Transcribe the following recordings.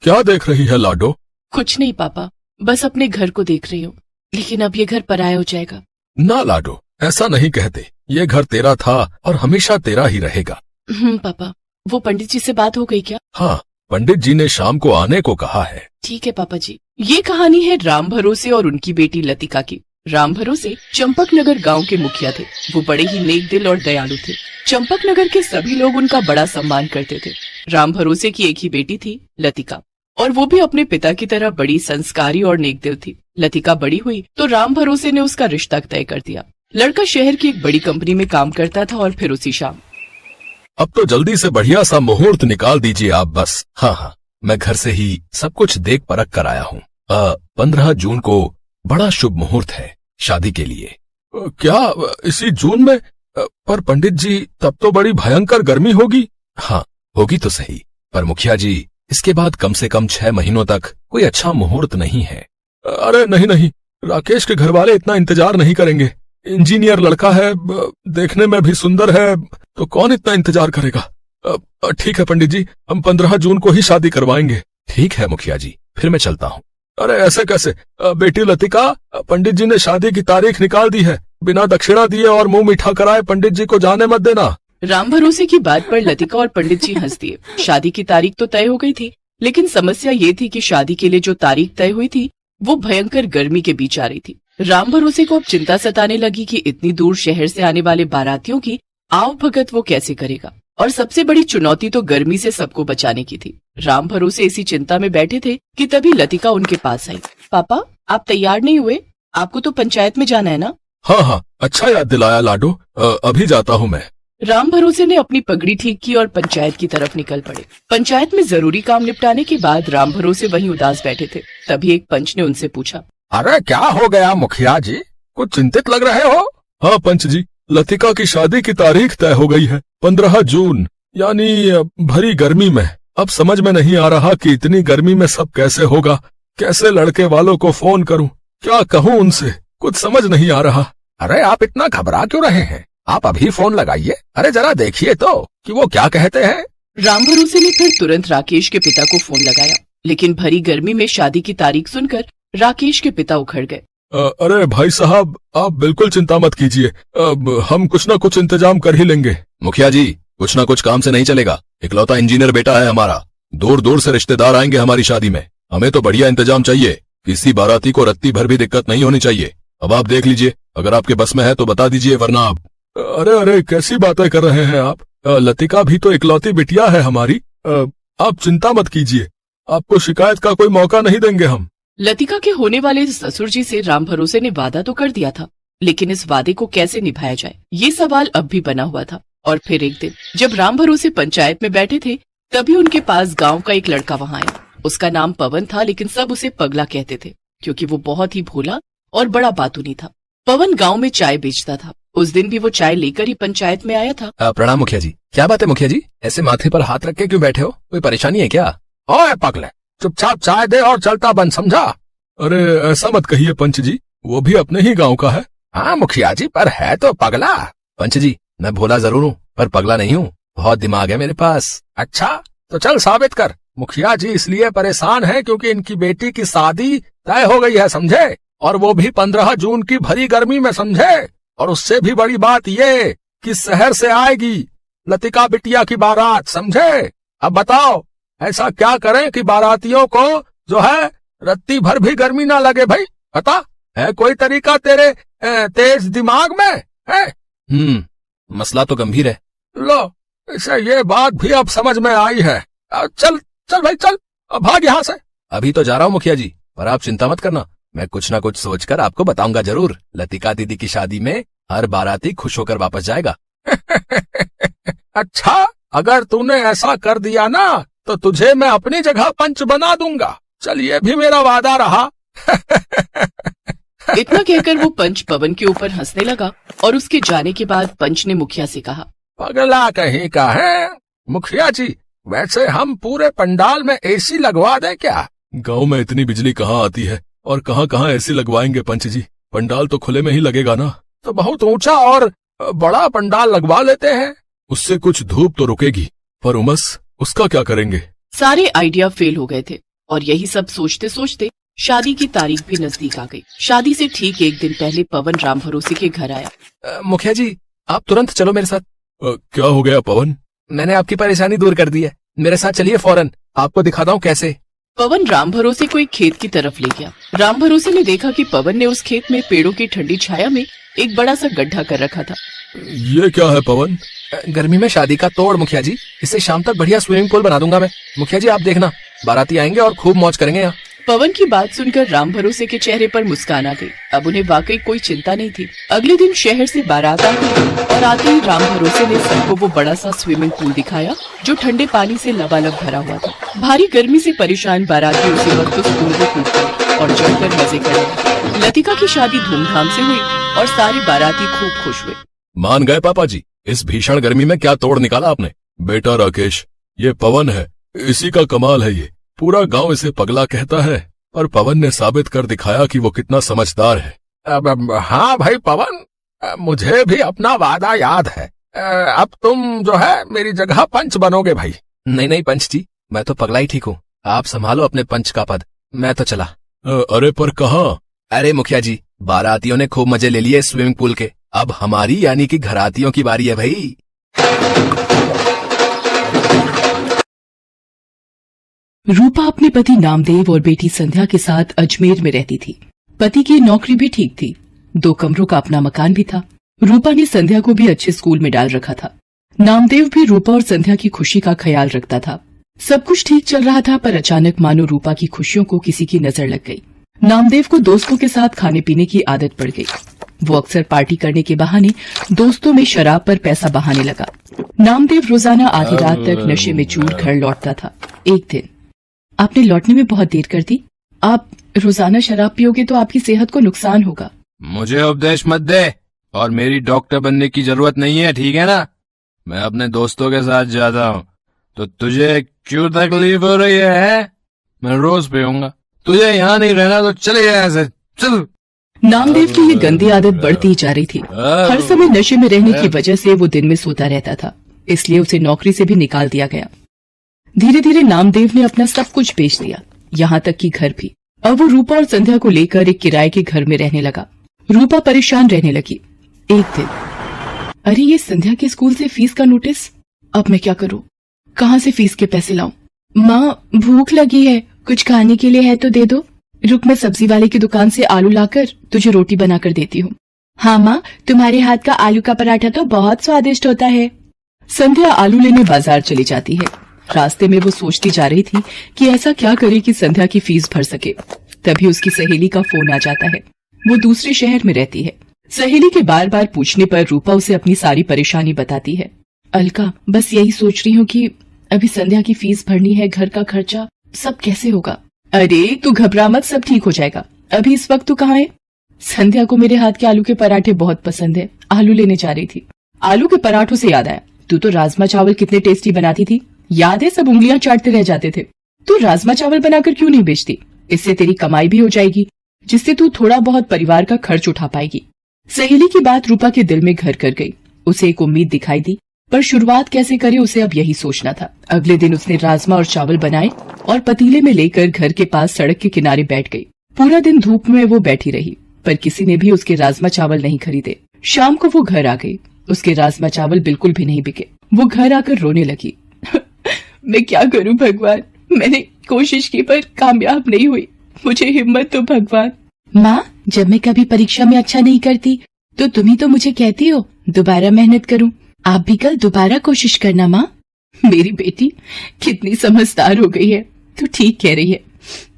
क्या देख रही है लाडो? कुछ नहीं पापा, बस अपने घर को देख रही हूँ, लेकिन अब ये घर पराया हो जाएगा। ना लाडो, ऐसा नहीं कहते। ये घर तेरा था और हमेशा तेरा ही रहेगा। पापा, वो पंडित जी से बात हो गई क्या? हाँ, पंडित जी ने शाम को आने को कहा है। ठीक है पापा जी। ये कहानी है राम भरोसे और उनकी बेटी लतिका की। राम भरोसे चंपकनगर गांव के मुखिया थे। वो बड़े ही नेक दिल और दयालु थे। चंपकनगर के सभी लोग उनका बड़ा सम्मान करते थे। राम भरोसे की एक ही बेटी थी, लतिका, और वो भी अपने पिता की तरह बड़ी संस्कारी और नेक दिल थी। लतिका बड़ी हुई तो राम भरोसे ने उसका रिश्ता तय कर दिया। लड़का शहर की एक बड़ी कंपनी में काम करता था और फिर उसी शाम। अब तो जल्दी से बढ़िया सा मुहूर्त निकाल दीजिए आप बस। हाँ, मैं घर से ही सब कुछ देख परख कर आया हूँ। 15 जून को बड़ा शुभ मुहूर्त है शादी के लिए। क्या इसी जून में? पर पंडित जी, तब तो बड़ी भयंकर गर्मी होगी। हाँ, होगी तो सही, पर मुखिया जी, इसके बाद कम से कम 6 महीनों तक कोई अच्छा मुहूर्त नहीं है। अरे नहीं, राकेश के घर वाले इतना इंतजार नहीं करेंगे। इंजीनियर लड़का है, देखने में भी सुंदर है, तो कौन इतना इंतजार करेगा। ठीक है पंडित जी, हम 15 जून को ही शादी करवाएंगे। ठीक है मुखिया जी, फिर मैं चलता हूँ। अरे ऐसे कैसे? बेटी लतिका, पंडित जी ने शादी की तारीख निकाल दी है। बिना दक्षिणा दिए और मुंह मीठा कराए पंडित जी को जाने मत देना। राम भरोसे की बात पर लतिका और पंडित जी हंस दिए। शादी की तारीख तो तय हो गई थी, लेकिन समस्या ये थी कि शादी के लिए जो तारीख तय हुई थी वो भयंकर गर्मी के बीच आ रही थी। राम भरोसे को अब चिंता सताने लगी कि इतनी दूर शहर से आने वाले बारातियों की आव भगत वो कैसे करेगा, और सबसे बड़ी चुनौती तो गर्मी से सबको बचाने की थी। राम भरोसे इसी चिंता में बैठे थे कि तभी लतिका उनके पास आई। पापा, आप तैयार नहीं हुए? आपको तो पंचायत में जाना है ना? हाँ, अच्छा याद दिलाया लाडो, अभी जाता हूँ मैं। राम भरोसे ने अपनी पगड़ी ठीक की और पंचायत की तरफ निकल पड़े। पंचायत में जरूरी काम निपटाने के बाद राम भरोसे वहीं उदास बैठे थे। तभी एक पंच ने उनसे पूछा, अरे क्या हो गया मुखिया जी, कुछ चिंतित लग रहे हो? हाँ पंच जी, लतिका की शादी की तारीख तय हो गई है, 15 जून, यानी भरी गर्मी में। अब समझ में नहीं आ रहा कि इतनी गर्मी में सब कैसे होगा। कैसे लड़के वालों को फोन करूं, क्या कहूं उनसे, कुछ समझ नहीं आ रहा। अरे आप इतना घबरा क्यों रहे हैं? आप अभी फोन लगाइए। अरे जरा देखिए तो कि वो क्या कहते हैं। राम भरोसे ने फिर तुरंत राकेश के पिता को फोन लगाया, लेकिन भरी गर्मी में शादी की तारीख सुनकर राकेश के पिता उखड़ गए। अरे भाई साहब, आप बिल्कुल चिंता मत कीजिए, हम कुछ न कुछ इंतजाम कर ही लेंगे। मुखिया जी, कुछ न कुछ काम से नहीं चलेगा। इकलौता इंजीनियर बेटा है हमारा, दूर दूर से रिश्तेदार आएंगे हमारी शादी में। हमें तो बढ़िया इंतजाम चाहिए, किसी बाराती को रत्ती भर भी दिक्कत नहीं होनी चाहिए। अब आप देख लीजिए, अगर आपके बस में है तो बता दीजिए, वरना आप। अरे कैसी बातें कर रहे हैं आप? लतिका भी तो इकलौती बिटिया है हमारी। आप चिंता मत कीजिए, आपको शिकायत का कोई मौका नहीं देंगे हम। लतिका के होने वाले ससुर जी से राम भरोसे ने वादा तो कर दिया था, लेकिन इस वादे को कैसे निभाया जाए, ये सवाल अब भी बना हुआ था। और फिर एक दिन जब राम भरोसे पंचायत में बैठे थे, तभी उनके पास गांव का एक लड़का वहां आया। उसका नाम पवन था, लेकिन सब उसे पगला कहते थे, क्योंकि वो बहुत ही भोला और बड़ा बातूनी था। पवन गांव में चाय बेचता था। उस दिन भी वो चाय लेकर ही पंचायत में आया था। प्रणाम मुखिया जी। क्या बात है मुखिया जी, ऐसे माथे पर हाथ रख के क्यों बैठे हो? कोई परेशानी है क्या? ओए पगले, चुपचाप चाय दे और चलता बन, समझा? अरे ऐसा मत कहिए पंच जी, वो भी अपने ही गांव का है। हाँ मुखिया जी, पर है तो पगला। पंच जी, मैं भोला जरूर हूँ, पर पगला नहीं हूँ। बहुत दिमाग है मेरे पास। अच्छा, तो चल साबित कर। मुखिया जी इसलिए परेशान है क्योंकि इनकी बेटी की शादी तय हो गई है, समझे? और वो भी 15 जून की भरी गर्मी में, समझे? और उससे भी बड़ी बात ये कि शहर से आएगी लतिका बिटिया की बारात, समझे? अब बताओ ऐसा क्या करें कि बारातियों को जो है रत्ती भर भी गर्मी ना लगे? भाई बता, है कोई तरीका तेरे तेज दिमाग में है? मसला तो गंभीर है। लो, इसे ये बात भी अब समझ में आई है। चल चल भाई चल, अब भाग यहाँ से। अभी तो जा रहा हूँ मुखिया जी, पर आप चिंता मत करना, मैं कुछ ना कुछ सोचकर आपको बताऊंगा जरूर। लतिका दीदी की शादी में हर बाराती खुश होकर वापस जाएगा। अच्छा, अगर तूने ऐसा कर दिया ना तो तुझे मैं अपनी जगह पंच बना दूंगा। चल, ये भी मेरा वादा रहा। इतना कहकर वो पंच पवन के ऊपर हंसने लगा, और उसके जाने के बाद पंच ने मुखिया से कहा, पगला कहीं का है मुखिया जी, वैसे हम पूरे पंडाल में एसी लगवा दें क्या? गांव में इतनी बिजली कहाँ आती है, और कहाँ कहाँ एसी लगवाएंगे पंच जी? पंडाल तो खुले में ही लगेगा ना। तो बहुत ऊंचा और बड़ा पंडाल लगवा लेते हैं। उससे कुछ धूप तो रुकेगी, पर उमस उसका क्या करेंगे? सारे आइडिया फेल हो गए थे। और यही सब सोचते सोचते शादी की तारीख भी नजदीक आ गई। शादी से ठीक एक दिन पहले पवन राम भरोसे के घर आया। मुखिया जी, आप तुरंत चलो मेरे साथ। क्या हो गया पवन? मैंने आपकी परेशानी दूर कर दी है। मेरे साथ चलिए फौरन, आपको दिखाता हूँ कैसे। पवन राम भरोसे को एक खेत की तरफ ले गया। राम भरोसे ने देखा कि पवन ने उस खेत में पेड़ों की ठंडी छाया में एक बड़ा सा गड्ढा कर रखा था। ये क्या है पवन? गर्मी में शादी का तोड़ मुखिया जी, इससे शाम तक बढ़िया स्विमिंग पूल बना दूंगा मैं। मुखिया जी आप देखना, बाराती आएंगे और खूब मौज करेंगे यहाँ। पवन की बात सुनकर राम भरोसे के चेहरे पर मुस्कान आ गई। अब उन्हें वाकई कोई चिंता नहीं थी। अगले दिन शहर से बारात आ गई और आते ही राम भरोसे ने सबको वो बड़ा सा स्विमिंग पूल दिखाया जो ठंडे पानी से लबालब भरा हुआ था। भारी गर्मी से परेशान बाराती उसी वक्त उस पूल में कूद गए और चढ़कर मजे कर रहे। लतिका की शादी धूमधाम से हुई और सारे बाराती खूब खुश हुए। मान गए पापा जी, इस भीषण गर्मी में क्या तोड़ निकाला आपने। बेटा राकेश, ये पवन है, इसी का कमाल है। ये पूरा गांव इसे पगला कहता है, पर पवन ने साबित कर दिखाया कि वो कितना समझदार है। हाँ भाई पवन, मुझे भी अपना वादा याद है। अब तुम जो है मेरी जगह पंच बनोगे भाई। नहीं नहीं पंच जी, मैं तो पगला ही ठीक हूँ। आप संभालो अपने पंच का पद, मैं तो चला। अरे पर कहाँ? अरे मुखिया जी, बारातियों ने खूब मजे ले लिए स्विमिंग पूल के, अब हमारी यानी कि घरातियों की बारी है भाई। रूपा अपने पति नामदेव और बेटी संध्या के साथ अजमेर में रहती थी। पति की नौकरी भी ठीक थी, 2 कमरों का अपना मकान भी था। रूपा ने संध्या को भी अच्छे स्कूल में डाल रखा था। नामदेव भी रूपा और संध्या की खुशी का ख्याल रखता था। सब कुछ ठीक चल रहा था, पर अचानक मानो रूपा की खुशियों को किसी की नजर लग गई। नामदेव को दोस्तों के साथ खाने पीने की आदत पड़ गई। वो अक्सर पार्टी करने के बहाने दोस्तों में शराब पर पैसा बहाने लगा। नामदेव रोजाना आधी रात तक नशे में चूर घर लौटता था। एक दिन, आपने लौटने में बहुत देर कर दी। आप रोजाना शराब पियोगे तो आपकी सेहत को नुकसान होगा। मुझे उपदेश मत दे, और मेरी डॉक्टर बनने की जरूरत नहीं है, ठीक है ना। मैं अपने दोस्तों के साथ जाता हूँ, तो तुझे क्यों तकलीफ हो रही है? मैं रोज पीऊंगा। तुझे यहाँ नहीं रहना तो चले जाए यहाँ से, चल। नामदेव की ये गंदी आदत बढ़ती जा रही थी। हर समय नशे में रहने की वजह से वो दिन में सोता रहता था, इसलिए उसे नौकरी से भी निकाल दिया गया। धीरे धीरे नामदेव ने अपना सब कुछ बेच दिया, यहाँ तक कि घर भी। अब वो रूपा और संध्या को लेकर एक किराए के घर में रहने लगा। रूपा परेशान रहने लगी। एक दिन, अरे ये संध्या के स्कूल से फीस का नोटिस, अब मैं क्या करूँ? कहाँ से फीस के पैसे लाऊं? माँ भूख लगी है, कुछ खाने के लिए है तो दे दो। रुक, मैं सब्जी वाले की दुकान से आलू लाकर तुझे रोटी बनाकर देती हूँ। हाँ माँ, तुम्हारे हाथ का आलू का पराठा तो बहुत स्वादिष्ट होता है। संध्या आलू लेने बाजार चली जाती है। रास्ते में वो सोचती जा रही थी कि ऐसा क्या करे कि संध्या की फीस भर सके। तभी उसकी सहेली का फोन आ जाता है। वो दूसरे शहर में रहती है। सहेली के बार बार पूछने पर रूपा उसे अपनी सारी परेशानी बताती है। अलका, बस यही सोच रही हूँ कि अभी संध्या की फीस भरनी है, घर का खर्चा, सब कैसे होगा। अरे तू घबरा मत, सब ठीक हो जाएगा। अभी इस वक्त तू कहाँ है? संध्या को मेरे हाथ के आलू के पराठे बहुत पसंद है, आलू लेने जा रही थी। आलू के पराठों से याद आया, तू तो राजमा चावल कितने टेस्टी बनाती थी, याद है? सब उंगलियां चाटते रह जाते थे। तू राजमा चावल बनाकर क्यों नहीं बेचती? इससे तेरी कमाई भी हो जाएगी, जिससे तू थोड़ा बहुत परिवार का खर्च उठा पाएगी। सहेली की बात रूपा के दिल में घर कर गई। उसे एक उम्मीद दिखाई दी, पर शुरुआत कैसे करे उसे अब यही सोचना था। अगले दिन उसने राजमा और चावल बनाए और पतीले में लेकर घर के पास सड़क के किनारे बैठ गई। पूरा दिन धूप में वो बैठी रही, पर किसी ने भी उसके राजमा चावल नहीं खरीदे। शाम को वो घर आ गई। उसके राजमा चावल बिल्कुल भी नहीं बिके। वो घर आकर रोने लगी। मैं क्या करूं भगवान, मैंने कोशिश की पर कामयाब नहीं हुई, मुझे हिम्मत दो भगवान। माँ, जब मैं कभी परीक्षा में अच्छा नहीं करती तो तुम ही तो मुझे कहती हो दोबारा मेहनत करूं। आप भी कल दोबारा कोशिश करना माँ। मेरी बेटी कितनी समझदार हो गई है, तू ठीक कह रही है।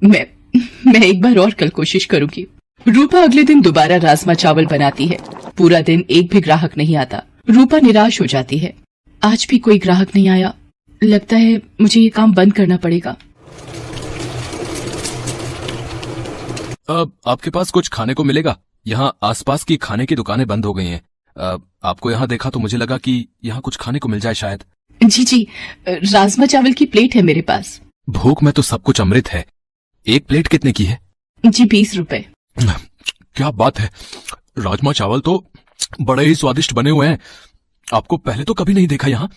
मैं एक बार और कल कोशिश करूंगी। रूपा अगले दिन दोबारा राजमा चावल बनाती है। पूरा दिन एक भी ग्राहक नहीं आता। रूपा निराश हो जाती है। आज भी कोई ग्राहक नहीं आया, लगता है मुझे ये काम बंद करना पड़ेगा। आपके पास कुछ खाने को मिलेगा? यहाँ आसपास की खाने की दुकानें बंद हो गई हैं। आपको यहाँ देखा तो मुझे लगा कि यहाँ कुछ खाने को मिल जाए शायद। जी, राजमा चावल की प्लेट है मेरे पास। भूख में तो सब कुछ अमृत है। एक प्लेट कितने की है? जी 20 रुपए। क्या बात है, राजमा चावल तो बड़े ही स्वादिष्ट बने हुए हैं। आपको पहले तो कभी नहीं देखा यहाँ,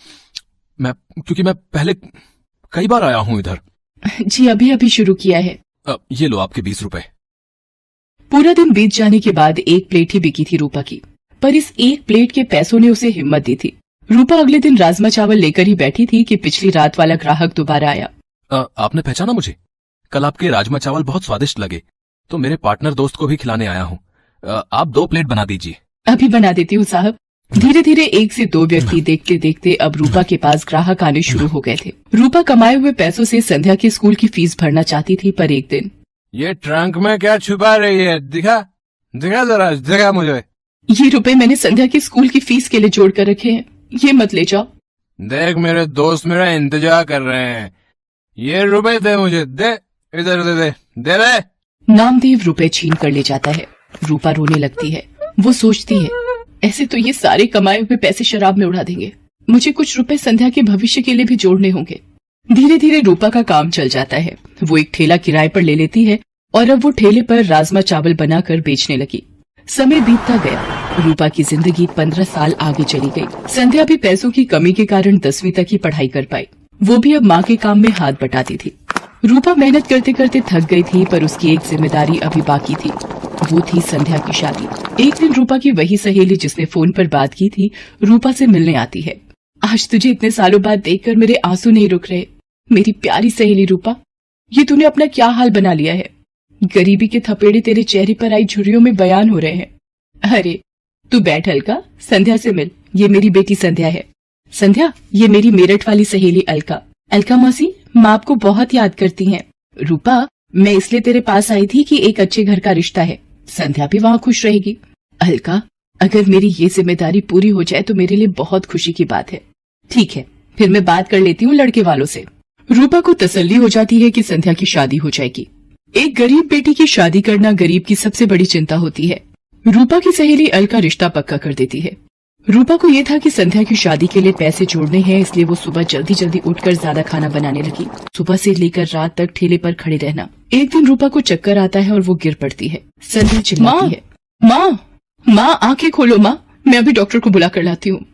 क्योंकि मैं पहले कई बार आया हूँ इधर। जी अभी अभी शुरू किया है। ये लो आपके 20 रुपए। पूरा दिन बीत जाने के बाद एक प्लेट ही बिकी थी रूपा की, पर इस एक प्लेट के पैसों ने उसे हिम्मत दी थी। रूपा अगले दिन राजमा चावल लेकर ही बैठी थी कि पिछली रात वाला ग्राहक दोबारा आया। आपने पहचाना मुझे? कल आपके राजमा चावल बहुत स्वादिष्ट लगे, तो मेरे पार्टनर दोस्त को भी खिलाने आया हूँ। आप 2 प्लेट बना दीजिए। अभी बना देती हूँ साहब। धीरे धीरे 1 से 2 व्यक्ति देखते देखते अब रूपा के पास ग्राहक आने शुरू हो गए थे। रूपा कमाए हुए पैसों से संध्या के स्कूल की फीस भरना चाहती थी, पर एक दिन ये ट्रंक में क्या छुपा रही है? दिखा जरा, दिखा मुझे। ये रुपए मैंने संध्या के स्कूल की फीस के लिए जोड़ कर रखे हैं, ये मत ले जाओ। देख मेरे दोस्त मेरा इंतजार कर रहे हैं, ये रुपए दे मुझे, दे इधर दे दे। नामदेव रुपए छीन कर ले जाता है। रूपा रोने लगती है। वो सोचती है ऐसे तो ये सारे कमाए हुए पैसे शराब में उड़ा देंगे, मुझे कुछ रुपए संध्या के भविष्य के लिए भी जोड़ने होंगे। धीरे धीरे रूपा का काम चल जाता है। वो एक ठेला किराए पर ले लेती है और अब वो ठेले पर राजमा चावल बनाकर बेचने लगी। समय बीतता गया। रूपा की जिंदगी 15 साल आगे चली गई। संध्या भी पैसों की कमी के कारण 10वीं तक ही पढ़ाई कर पाई। वो भी अब माँ के काम में हाथ बटाती थी। रूपा मेहनत करते करते थक गई थी, पर उसकी एक जिम्मेदारी अभी बाकी थी। वो थी संध्या की शादी। एक दिन रूपा की वही सहेली जिसने फोन पर बात की थी रूपा से मिलने आती है। आज तुझे इतने सालों बाद देखकर मेरे आंसू नहीं रुक रहे। मेरी प्यारी सहेली रूपा, ये तूने अपना क्या हाल बना लिया है? गरीबी के थपेड़े तेरे चेहरे पर आई झुर्रियों में बयान हो रहे हैं। अरे तू बैठ अलका, संध्या से मिल। ये मेरी बेटी संध्या है। संध्या, ये मेरी मेरठ वाली सहेली अलका। अलका मौसी, माँ आपको बहुत याद करती हैं। रूपा, मैं इसलिए तेरे पास आई थी कि एक अच्छे घर का रिश्ता है, संध्या भी वहाँ खुश रहेगी। अलका, अगर मेरी ये जिम्मेदारी पूरी हो जाए तो मेरे लिए बहुत खुशी की बात है। ठीक है, फिर मैं बात कर लेती हूँ लड़के वालों से। रूपा को तसल्ली हो जाती है कि संध्या की शादी हो जाएगी। एक गरीब बेटी की शादी करना गरीब की सबसे बड़ी चिंता होती है। रूपा की सहेली अलका रिश्ता पक्का कर देती है। रूपा को ये था कि संध्या की शादी के लिए पैसे जोड़ने हैं, इसलिए वो सुबह जल्दी जल्दी उठकर ज्यादा खाना बनाने लगी। सुबह से लेकर रात तक ठेले पर खड़े रहना। एक दिन रूपा को चक्कर आता है और वो गिर पड़ती है। संध्या चिल्लाती है, माँ आंखें खोलो माँ, मैं अभी डॉक्टर को बुला कर लाती हूँ।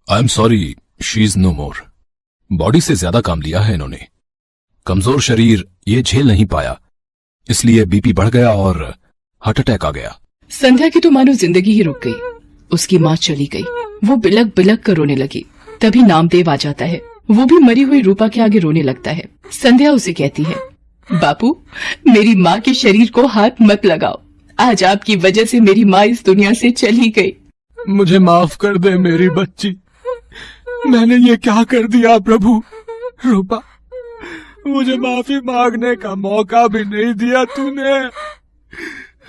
I am sorry, she is no more. Body से ज्यादा काम लिया है इन्होंने। कमजोर शरीर ये झेल नहीं पाया, इसलिए बीपी बढ़ गया और हार्ट अटैक आ गया। संध्या की तो मानो जिंदगी ही रुक गई। उसकी माँ चली गई। वो बिलक बिलक कर रोने लगी। तभी नामदेव आ जाता है। वो भी मरी हुई रूपा के आगे रोने लगता है। संध्या उसे कहती है, बापू, मेरी माँ के शरीर को हाथ मत लगाओ। आज आपकी वजह से मेरी माँ इस दुनिया से चली गई। मुझे माफ कर दे मेरी बच्ची, मैंने ये क्या कर दिया प्रभु। रूपा, मुझे माफी मांगने का मौका भी नहीं दिया तूने।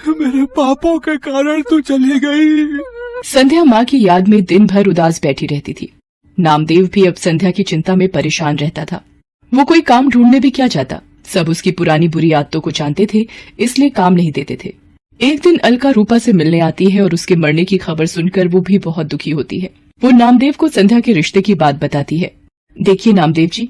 मेरे पापों के कारण तू चली गई। संध्या माँ की याद में दिन भर उदास बैठी रहती थी। नामदेव भी अब संध्या की चिंता में परेशान रहता था। वो कोई काम ढूंढने भी क्या जाता, सब उसकी पुरानी बुरी आदतों को जानते थे, इसलिए काम नहीं देते थे। एक दिन अलका रूपा से मिलने आती है और उसके मरने की खबर सुनकर वो भी बहुत दुखी होती है। वो नामदेव को संध्या के रिश्ते की बात बताती है। देखिए नामदेव जी,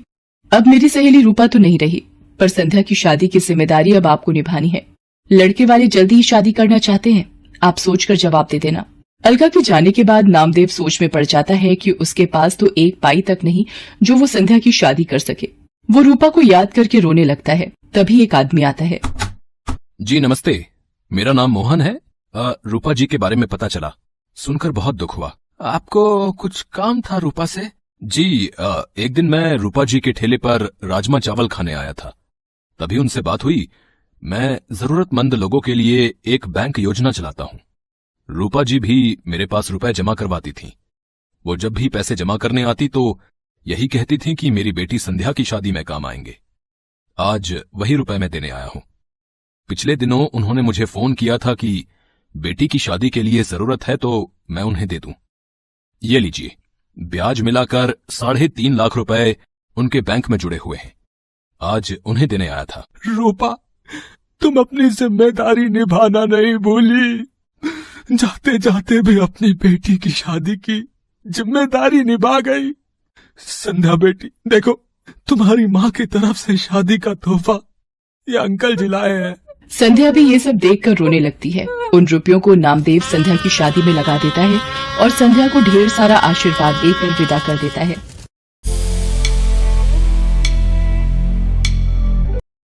अब मेरी सहेली रूपा तो नहीं रही, पर संध्या की शादी की जिम्मेदारी अब आपको निभानी है। लड़के वाले जल्दी ही शादी करना चाहते हैं, आप सोचकर जवाब दे देना। अलका के जाने के बाद नामदेव सोच में पड़ जाता है कि उसके पास तो एक पाई तक नहीं जो वो संध्या की शादी कर सके। वो रूपा को याद करके रोने लगता है। तभी एक आदमी आता है। जी नमस्ते, मेरा नाम मोहन है। रूपा जी के बारे में पता चला, सुनकर बहुत दुख हुआ। आपको कुछ काम था रूपा से? जी, एक दिन मैं रूपा जी के ठेले पर राजमा चावल खाने आया था, तभी उनसे बात हुई। मैं जरूरतमंद लोगों के लिए एक बैंक योजना चलाता हूँ। रूपा जी भी मेरे पास रुपए जमा करवाती थीं। वो जब भी पैसे जमा करने आती तो यही कहती थी कि मेरी बेटी संध्या की शादी में काम आएंगे। आज वही रुपए मैं देने आया हूं। पिछले दिनों उन्होंने मुझे फोन किया था कि बेटी की शादी के लिए जरूरत है तो मैं उन्हें दे दूं। ये लीजिए, ब्याज मिलाकर 3.5 लाख रुपए उनके बैंक में जुड़े हुए हैं। आज उन्हें देने आया था। रूपा, तुम अपनी जिम्मेदारी निभाना नहीं भूली। जाते जाते भी अपनी बेटी की शादी की जिम्मेदारी निभा गई। संध्या बेटी, देखो, तुम्हारी माँ की तरफ से शादी का तोहफा ये अंकल जी लाए हैं। संध्या भी ये सब देखकर रोने लगती है। उन रुपयों को नामदेव संध्या की शादी में लगा देता है और संध्या को ढेर सारा आशीर्वाद देकर विदा कर देता है।